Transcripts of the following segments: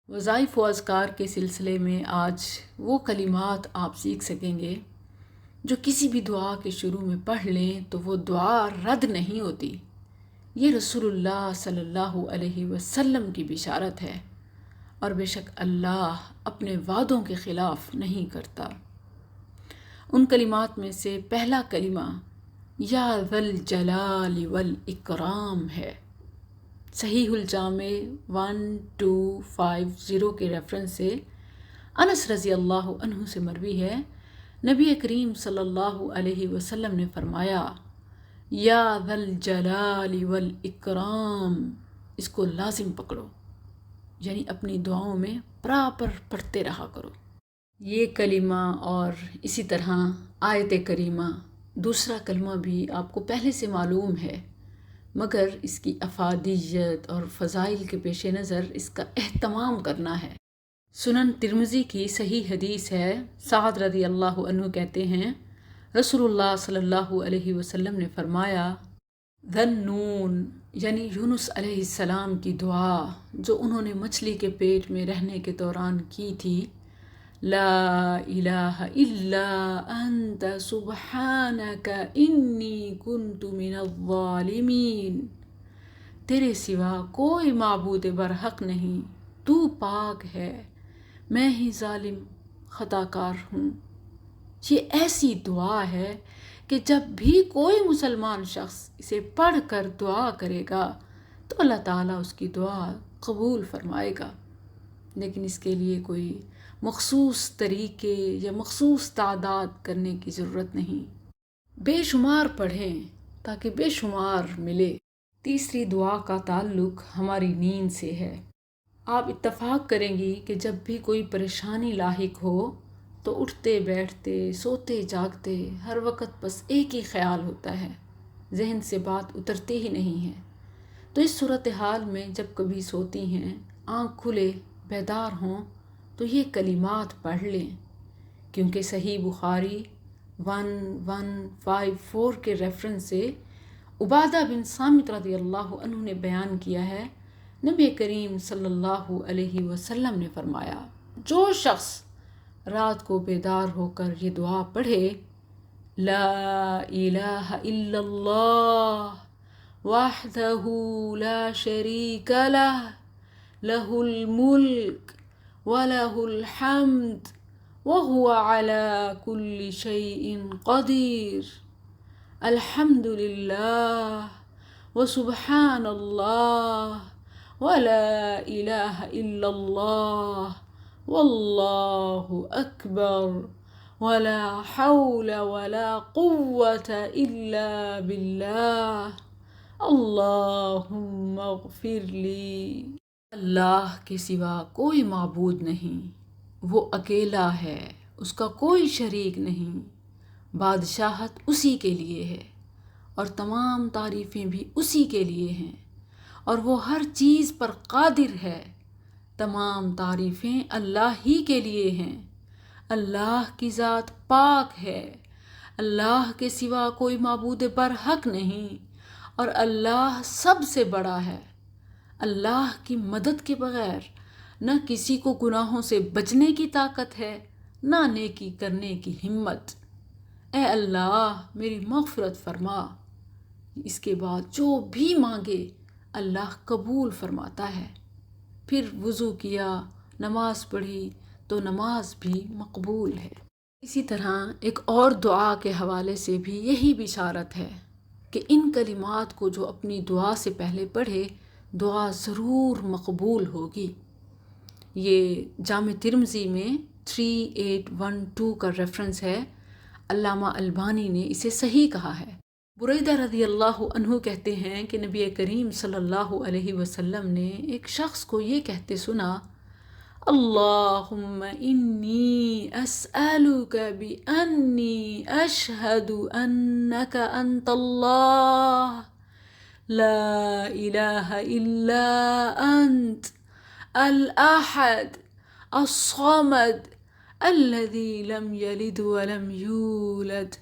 وظائف و اذکار کے سلسلے میں آج وہ کلمات آپ سیکھ سکیں گے جو کسی بھی دعا کے شروع میں پڑھ لیں تو وہ دعا رد نہیں ہوتی۔ یہ رسول اللہ صلی اللہ علیہ وسلم کی بشارت ہے، اور بے شک اللہ اپنے وعدوں کے خلاف نہیں کرتا۔ ان کلمات میں سے پہلا کلمہ یا ذا الجلال والاکرام ہے۔ صحیح الجامع 1250 کے ریفرنس سے انس رضی اللہ عنہ سے مروی ہے، نبی کریم صلی اللہ علیہ وسلم نے فرمایا یا ذا الجلال والاکرام، اس کو لازم پکڑو، یعنی اپنی دعاؤں میں پراپر پڑھتے رہا کرو۔ یہ کلمہ اور اسی طرح آیت کریمہ دوسرا کلمہ بھی آپ کو پہلے سے معلوم ہے، مگر اس کی افادیت اور فضائل کے پیش نظر اس کا اہتمام کرنا ہے۔ سنن ترمذی کی صحیح حدیث ہے، سعد رضی اللہ عنہ کہتے ہیں رسول اللہ صلی اللہ علیہ وسلم نے فرمایا ذنون، یعنی یونس علیہ السلام کی دعا جو انہوں نے مچھلی کے پیٹ میں رہنے کے دوران کی تھی، لا الہ الا انت سبحانک انی کنت من الظالمین، تیرے سوا کوئی معبود برحق نہیں، تو پاک ہے، میں ہی ظالم خطا کار ہوں۔ یہ ایسی دعا ہے کہ جب بھی کوئی مسلمان شخص اسے پڑھ کر دعا کرے گا تو اللہ تعالیٰ اس کی دعا قبول فرمائے گا، لیکن اس کے لیے کوئی مخصوص طریقے یا مخصوص تعداد کرنے کی ضرورت نہیں، بے شمار پڑھیں تاکہ بے شمار ملے۔ تیسری دعا کا تعلق ہماری نیند سے ہے۔ آپ اتفاق کریں گی کہ جب بھی کوئی پریشانی لاحق ہو تو اٹھتے بیٹھتے سوتے جاگتے ہر وقت بس ایک ہی خیال ہوتا ہے، ذہن سے بات اترتی ہی نہیں ہے۔ تو اس صورتحال میں جب کبھی سوتی ہیں، آنکھ کھلے بیدار ہوں تو یہ کلمات پڑھ لیں، کیونکہ صحیح بخاری 1154 کے ریفرنس سے عبادہ بن صامت رضی اللہ عنہ نے بیان کیا ہے، نبی کریم صلی اللہ علیہ وسلم نے فرمایا جو شخص رات کو بیدار ہو کر یہ دعا پڑھے، لا الہ الا اللہ وحدہ لا شریک لہ لہ الملک وَلَهُ الْحَمْدُ وَهُوَ عَلَى كُلِّ شَيْءٍ قَدِيرٌ، الحمد للہ وسبحان اللہ ولا الہ الا اللہ واللہ اکبر ولا حول ولا قوة الا باللہ اللہم اغفر لی۔ اللہ کے سوا کوئی معبود نہیں، وہ اکیلا ہے، اس کا کوئی شریک نہیں، بادشاہت اسی کے لیے ہے اور تمام تعریفیں بھی اسی کے لیے ہیں، اور وہ ہر چیز پر قادر ہے۔ تمام تعریفیں اللہ ہی کے لیے ہیں۔ اللہ کی ذات پاک ہے، اللہ کے سوا کوئی معبود برحق نہیں، اور اللہ سب سے بڑا ہے۔ اللہ کی مدد کے بغیر نہ کسی کو گناہوں سے بچنے کی طاقت ہے، نہ نیکی کرنے کی ہمت۔ اے اللہ میری مغفرت فرما۔ اس کے بعد جو بھی مانگے اللہ قبول فرماتا ہے۔ پھر وضو کیا، نماز پڑھی تو نماز بھی مقبول ہے۔ اسی طرح ایک اور دعا کے حوالے سے بھی یہی بشارت ہے کہ ان کلمات کو جو اپنی دعا سے پہلے پڑھے دعا ضرور مقبول ہوگی۔ یہ جامع ترمذی میں 3812 کا ریفرنس ہے، علامہ البانی نے اسے صحیح کہا ہے۔ بریدہ رضی اللہ عنہ کہتے ہیں کہ نبی کریم صلی اللہ علیہ وسلم نے ایک شخص کو یہ کہتے سنا، اللہم انی اسألک بانی اشہد انک انت اللہ لا الہ الا انت الاحد الصمد الذي لم يلد ولم يولد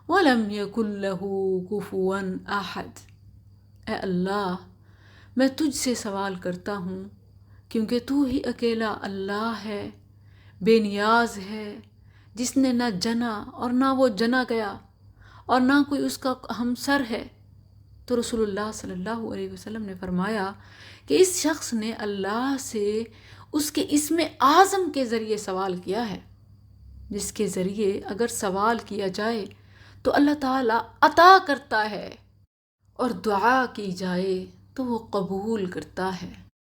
وَلَمْ يَكُنْ لَهُ كُفُوًا أَحَدٌ۔ اے اللہ میں تجھ سے سوال کرتا ہوں کیونکہ تو ہی اکیلا اللہ ہے، بے نیاز ہے، جس نے نہ جنا اور نہ وہ جنا گیا اور نہ کوئی اس کا ہمسر ہے۔ تو رسول اللہ صلی اللہ علیہ وسلم نے فرمایا کہ اس شخص نے اللہ سے اس کے اسم اعظم کے ذریعے سوال کیا ہے، جس کے ذریعے اگر سوال کیا جائے تو اللہ تعالیٰ عطا کرتا ہے، اور دعا کی جائے تو وہ قبول کرتا ہے۔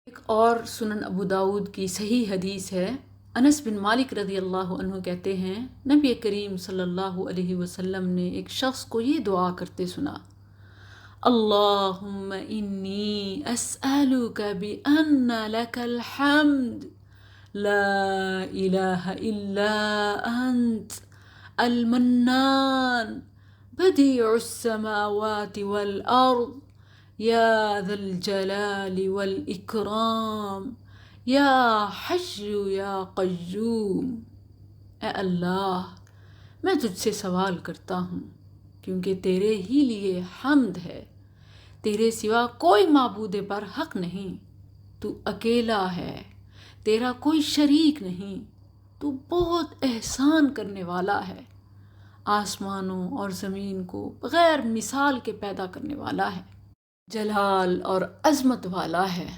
ایک اور سنن ابو داود کی صحیح حدیث ہے، انس بن مالک رضی اللہ عنہ کہتے ہیں نبی کریم صلی اللہ علیہ وسلم نے ایک شخص کو یہ دعا کرتے سنا، اللہم انی اسألک بأن لک الحمد لا الہ الا انت المنان بدیع السماوات والارض یا ذا الجلال والاکرام یا حی یا قیوم۔ اے اللہ، میں تجھ سے سوال کرتا ہوں کیونکہ تیرے ہی لیے حمد ہے، تیرے سوا کوئی معبود پر حق نہیں، تو اکیلا ہے، تیرا کوئی شریک نہیں، تو بہت احسان کرنے والا ہے، آسمانوں اور زمین کو بغیر مثال کے پیدا کرنے والا ہے، جلال اور عظمت والا ہے۔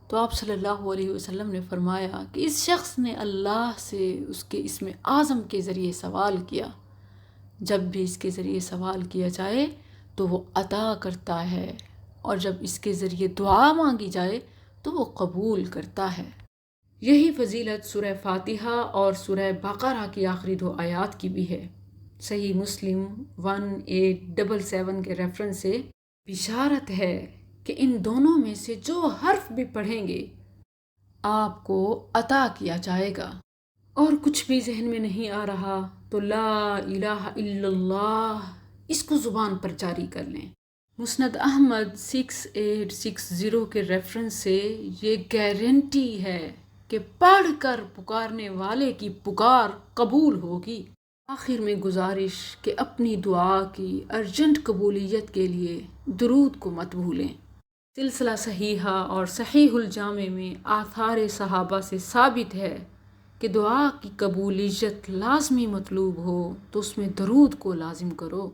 تو آپ صلی اللہ علیہ وسلم نے فرمایا کہ اس شخص نے اللہ سے اس کے اسم اعظم کے ذریعے سوال کیا، جب بھی اس کے ذریعے سوال کیا جائے تو وہ عطا کرتا ہے، اور جب اس کے ذریعے دعا مانگی جائے تو وہ قبول کرتا ہے۔ یہی فضیلت سورہ فاتحہ اور سورہ بقرہ کی آخری 2 آیات کی بھی ہے۔ صحیح مسلم 1877 کے ریفرنس سے بشارت ہے کہ ان دونوں میں سے جو حرف بھی پڑھیں گے آپ کو عطا کیا جائے گا۔ اور کچھ بھی ذہن میں نہیں آ رہا تو لا الہ الا اللہ اس کو زبان پر جاری کر لیں۔ مسند احمد 6860 کے ریفرنس سے یہ گارنٹی ہے کہ پڑھ کر پکارنے والے کی پکار قبول ہوگی۔ آخر میں گزارش کہ اپنی دعا کی ارجنٹ قبولیت کے لیے درود کو مت بھولیں۔ سلسلہ صحیحہ اور صحیح الجامع میں آثار صحابہ سے ثابت ہے کہ دعا کی قبولیت لازمی مطلوب ہو تو اس میں درود کو لازم کرو۔